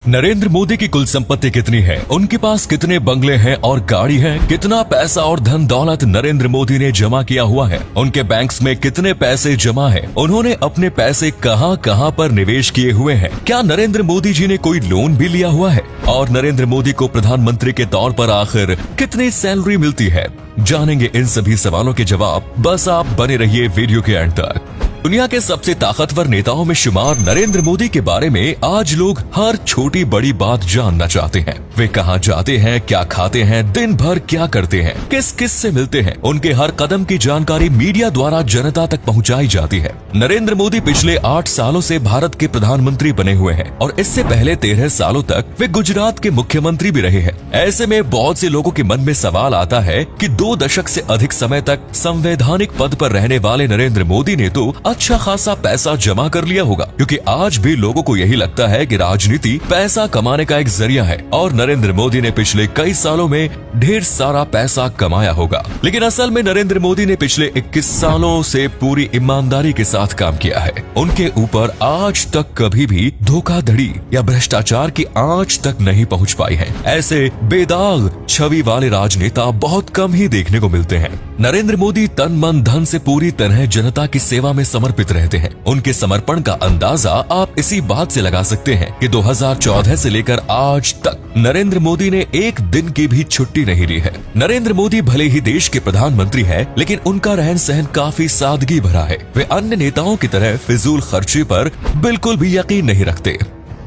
नरेंद्र मोदी की कुल संपत्ति कितनी है, उनके पास कितने बंगले हैं और गाड़ी है, कितना पैसा और धन दौलत नरेंद्र मोदी ने जमा किया हुआ है, उनके बैंक्स में कितने पैसे जमा है, उन्होंने अपने पैसे कहां कहां पर निवेश किए हुए हैं, क्या नरेंद्र मोदी जी ने कोई लोन भी लिया हुआ है और नरेंद्र मोदी को प्रधानमंत्री के तौर पर आखिर कितनी सैलरी मिलती है, जानेंगे इन सभी सवालों के जवाब। बस आप बने रहिए वीडियो के अंत तक। दुनिया के सबसे ताकतवर नेताओं में शुमार नरेंद्र मोदी के बारे में आज लोग हर छोटी बड़ी बात जानना चाहते हैं। वे कहां जाते हैं, क्या खाते हैं, दिन भर क्या करते हैं, किस किस से मिलते हैं, उनके हर कदम की जानकारी मीडिया द्वारा जनता तक पहुंचाई जाती है। नरेंद्र मोदी पिछले 8 सालों से भारत के प्रधानमंत्री बने हुए हैं और इससे पहले 13 सालों तक वे गुजरात के मुख्यमंत्री भी रहे हैं। ऐसे में बहुत से लोगों के मन में सवाल आता है कि 2 दशक से अधिक समय तक संवैधानिक पद पर रहने वाले नरेंद्र मोदी ने तो अच्छा खासा पैसा जमा कर लिया होगा, क्योंकि आज भी लोगों को यही लगता है कि राजनीति पैसा कमाने का एक जरिया है और नरेंद्र मोदी ने पिछले कई सालों में ढेर सारा पैसा कमाया होगा। लेकिन असल में नरेंद्र मोदी ने पिछले 21 सालों से पूरी ईमानदारी के साथ काम किया है। उनके ऊपर आज तक कभी भी धोखाधड़ी या भ्रष्टाचार की आंच तक नहीं पहुंच पाई है। ऐसे बेदाग छवि वाले राजनेता बहुत कम ही देखने को मिलते हैं। नरेंद्र मोदी तन मन धन से पूरी तरह जनता की सेवा में समर्पित रहते हैं। उनके समर्पण का अंदाजा आप इसी बात से लगा सकते हैं कि 2014 से लेकर आज तक नरेंद्र मोदी ने एक दिन की भी छुट्टी नहीं ली है। नरेंद्र मोदी भले ही देश के प्रधानमंत्री हैं, लेकिन उनका रहन सहन काफी सादगी भरा है। वे अन्य नेताओं की तरह फिजूल खर्ची पर बिल्कुल भी यकीन नहीं रखते।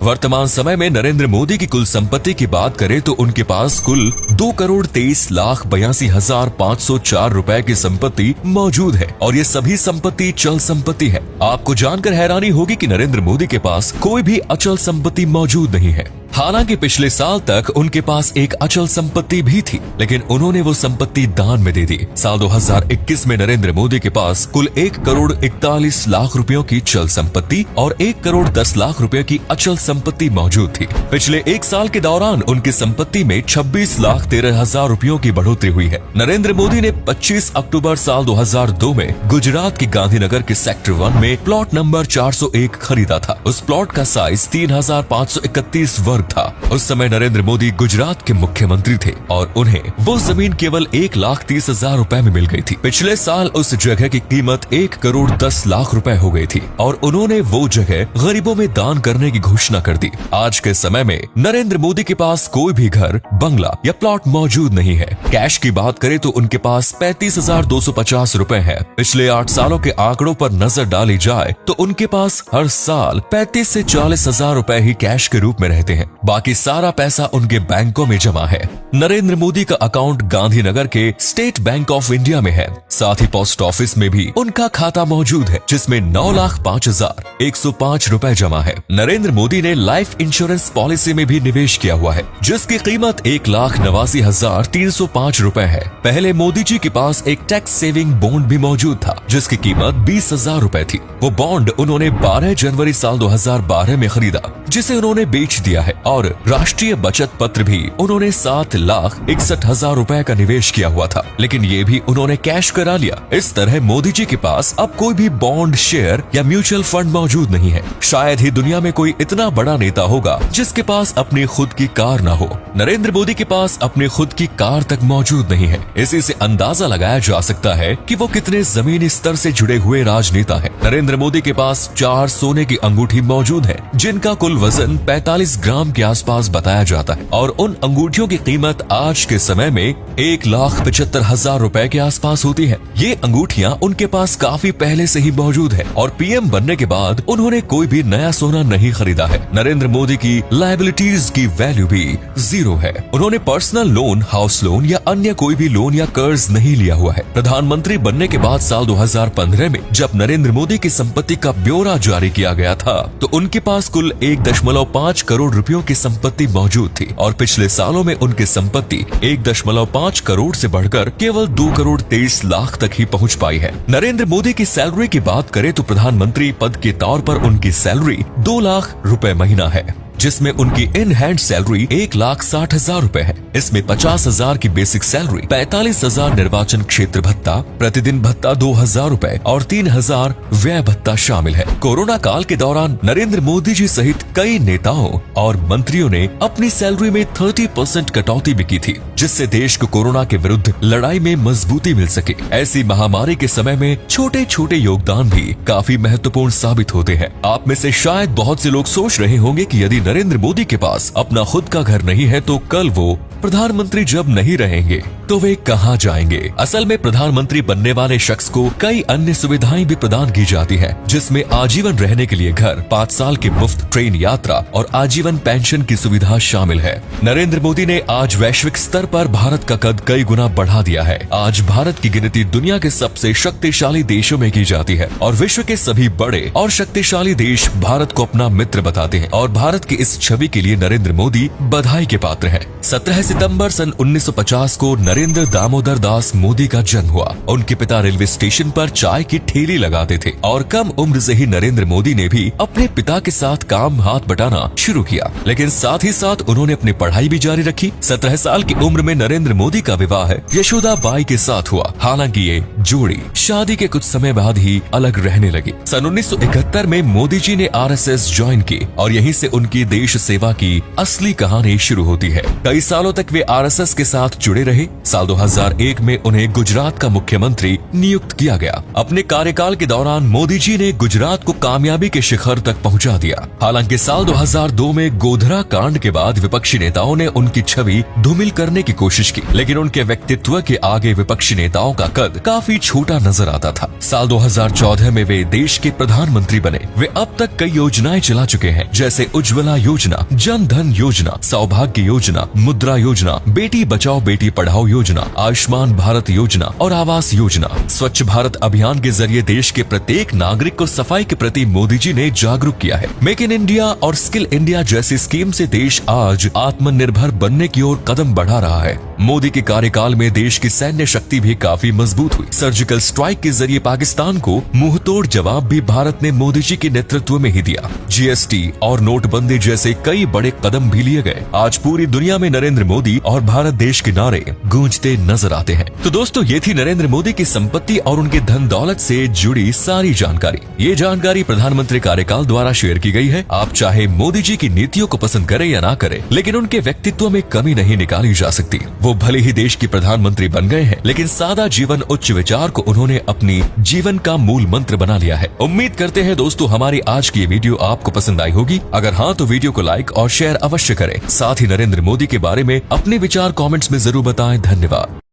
वर्तमान समय में नरेंद्र मोदी की कुल संपत्ति की बात करें तो उनके पास कुल 2,23,82,504 रुपए की संपत्ति मौजूद है और ये सभी संपत्ति चल संपत्ति है। आपको जानकर हैरानी होगी कि नरेंद्र मोदी के पास कोई भी अचल संपत्ति मौजूद नहीं है। हालांकि पिछले साल तक उनके पास एक अचल संपत्ति भी थी, लेकिन उन्होंने वो संपत्ति दान में दे दी। साल 2021 में नरेंद्र मोदी के पास कुल 1,41,00,000 रुपयों की चल संपत्ति और 1,10,00,000 रुपए की अचल संपत्ति मौजूद थी। पिछले 1 साल के दौरान उनकी संपत्ति में 26,13,000 रुपयों की बढ़ोतरी हुई है। नरेंद्र मोदी ने 25 अक्टूबर साल 2002 में गुजरात के गांधीनगर के सेक्टर 1 में प्लॉट नंबर 401 खरीदा था। उस प्लॉट का साइज 3,531 वर्ग था। उस समय नरेंद्र मोदी गुजरात के मुख्यमंत्री थे और उन्हें वो जमीन केवल 1,30,000 रुपए में मिल गई थी। पिछले साल उस जगह की कीमत 1,10,00,000 रुपए हो गई थी और उन्होंने वो जगह गरीबों में दान करने की घोषणा कर दी। आज के समय में नरेंद्र मोदी के पास कोई भी घर, बंगला या प्लॉट मौजूद नहीं है। कैश की बात करें तो उनके पास 35,250 रुपए है। पिछले 8 सालों के आंकड़ों पर नजर डाली जाए तो उनके पास हर साल 35 से 40,000 रुपए ही कैश के रूप में रहते हैं। बाकी सारा पैसा उनके बैंकों में जमा है। नरेंद्र मोदी का अकाउंट गांधीनगर के स्टेट बैंक ऑफ इंडिया में है। साथ ही पोस्ट ऑफिस में भी उनका खाता मौजूद है, जिसमें 9,05,105 रुपए जमा है। नरेंद्र मोदी ने लाइफ इंश्योरेंस पॉलिसी में भी निवेश किया हुआ है, जिसकी कीमत 1,89,305 रुपए है। पहले मोदी जी के पास एक टैक्स सेविंग बॉन्ड भी मौजूद था, जिसकी कीमत 20,000 रुपए थी। वो बॉन्ड उन्होंने 12 जनवरी साल 2012 में खरीदा, जिसे उन्होंने बेच दिया है और राष्ट्रीय बचत पत्र भी उन्होंने 7,61,000 रुपए का निवेश किया हुआ था, लेकिन ये भी उन्होंने कैश करा लिया। इस तरह मोदी जी के पास अब कोई भी बॉन्ड, शेयर या म्यूचुअल फंड मौजूद नहीं है। शायद ही दुनिया में कोई इतना बड़ा नेता होगा जिसके पास अपनी खुद की कार न हो। नरेंद्र मोदी के पास अपनी खुद की कार तक मौजूद नहीं है। इसी से अंदाजा लगाया जा सकता है कि वो कितने जमीनी स्तर से जुड़े हुए राजनेता है। नरेंद्र मोदी के पास 4 सोने की अंगूठी मौजूद है, जिनका कुल वजन 45 ग्राम के आसपास बताया जाता है और उन अंगूठियों की कीमत आज के समय में 1,75,000 रुपए के आसपास होती है। ये अंगूठियां उनके पास काफी पहले से ही मौजूद है और पीएम बनने के बाद उन्होंने कोई भी नया सोना नहीं खरीदा है। नरेंद्र मोदी की लायबिलिटीज की वैल्यू भी 0 है। उन्होंने पर्सनल लोन, हाउस लोन या अन्य कोई भी लोन या कर्ज नहीं लिया हुआ है। प्रधानमंत्री बनने के बाद साल 2015 में जब नरेंद्र मोदी की संपत्ति का ब्यौरा जारी किया गया था तो उनके पास कुल 1.5 करोड़ रुपयों की संपत्ति मौजूद थी और पिछले सालों में उनकी संपत्ति 1.5 करोड़ से बढ़कर केवल 2,23,00,000 तक ही पहुंच पाई है। नरेंद्र मोदी की सैलरी की बात करें तो प्रधानमंत्री पद के तौर पर उनकी सैलरी 2 लाख रुपए महीना है, जिसमें उनकी इन हैंड सैलरी 1,60,000 रुपए है। इसमें 50,000 की बेसिक सैलरी, 45,000 निर्वाचन क्षेत्र भत्ता, प्रतिदिन भत्ता 2,000 रूपए और 3,000 व्यय भत्ता शामिल है। कोरोना काल के दौरान नरेंद्र मोदी जी सहित कई नेताओं और मंत्रियों ने अपनी सैलरी में 30% कटौती भी की थी, जिससे देश को कोरोना के विरुद्ध लड़ाई में मजबूती मिल सके। ऐसी महामारी के समय में छोटे छोटे योगदान भी काफी महत्वपूर्ण साबित होते हैं। आप में से शायद बहुत से लोग सोच रहे होंगे कि यदि नरेंद्र मोदी के पास अपना खुद का घर नहीं है तो कल वो प्रधानमंत्री जब नहीं रहेंगे तो वे कहां जाएंगे। असल में प्रधानमंत्री बनने वाले शख्स को कई अन्य सुविधाएं भी प्रदान की जाती हैं, जिसमें आजीवन रहने के लिए घर, 5 साल की मुफ्त ट्रेन यात्रा और आजीवन पेंशन की सुविधा शामिल है। नरेंद्र मोदी ने आज वैश्विक स्तर पर भारत का कद कई गुना बढ़ा दिया है। आज भारत की गिनती दुनिया के सबसे शक्तिशाली देशों में की जाती है और विश्व के सभी बड़े और शक्तिशाली देश भारत को अपना मित्र बताते हैं और भारत की इस छवि के लिए नरेंद्र मोदी बधाई के पात्र हैं। 17 सितंबर सन 1950 को नरेंद्र दामोदर दास मोदी का जन्म हुआ। उनके पिता रेलवे स्टेशन पर चाय की ठेली लगाते थे और कम उम्र से ही नरेंद्र मोदी ने भी अपने पिता के साथ काम हाथ बटाना शुरू किया, लेकिन साथ ही साथ उन्होंने अपनी पढ़ाई भी जारी रखी। 17 साल की उम्र में नरेंद्र मोदी का विवाह यशोदा बाई के साथ हुआ। हालांकि ये जोड़ी शादी के कुछ समय बाद ही अलग रहने लगी। सन 1971 में मोदी जी ने RSS ज्वाइन की और यहीं से उनकी देश सेवा की असली कहानी शुरू होती है। कई सालों तक वे RSS के साथ जुड़े रहे। साल 2001 में उन्हें गुजरात का मुख्यमंत्री नियुक्त किया गया। अपने कार्यकाल के दौरान मोदी जी ने गुजरात को कामयाबी के शिखर तक पहुंचा दिया। हालांकि साल 2002 में गोधरा कांड के बाद विपक्षी नेताओं ने उनकी छवि धूमिल करने की कोशिश की, लेकिन उनके व्यक्तित्व के आगे विपक्षी नेताओं का कद काफी छोटा नजर आता था। साल 2014 में वे देश के प्रधानमंत्री बने। वे अब तक कई योजनाएं चला चुके हैं, जैसे उज्ज्वला योजना, जन धन योजना, सौभाग्य योजना, मुद्रा योजना, बेटी बचाओ बेटी पढ़ाओ योजना, आयुष्मान भारत योजना और आवास योजना। स्वच्छ भारत अभियान के जरिए देश के प्रत्येक नागरिक को सफाई के प्रति मोदी जी ने जागरूक किया है। मेक इन इंडिया और स्किल इंडिया जैसी स्कीम से देश आज आत्मनिर्भर बनने की ओर कदम बढ़ा रहा है। मोदी के कार्यकाल में देश की सैन्य शक्ति भी काफी मजबूत हुई। सर्जिकल स्ट्राइक के जरिए पाकिस्तान को मुंहतोड़ जवाब भी भारत ने मोदी जी के नेतृत्व में ही दिया। GST और नोटबंदी जैसे कई बड़े कदम भी लिए गए। आज पूरी दुनिया में नरेंद्र मोदी और भारत देश के नारे गूंजते नजर आते हैं। तो दोस्तों, ये थी नरेंद्र मोदी की संपत्ति और उनके धन दौलत से जुड़ी सारी जानकारी। ये जानकारी प्रधानमंत्री कार्यकाल द्वारा शेयर की गई है। आप चाहे मोदी जी की नीतियों को पसंद करें या ना करें, लेकिन उनके व्यक्तित्व में कमी नहीं निकाली जा सकती। वो भले ही देश के प्रधानमंत्री बन गए हैं, लेकिन सादा जीवन उच्च विचार को उन्होंने अपनी जीवन का मूल मंत्र बना लिया है। उम्मीद करते हैं दोस्तों हमारी आज की ये वीडियो आपको पसंद आई होगी। अगर हाँ तो वीडियो को लाइक और शेयर अवश्य करें। साथ ही नरेंद्र मोदी के बारे में अपने विचार कमेंट्स में जरूर बताएं। धन्यवाद।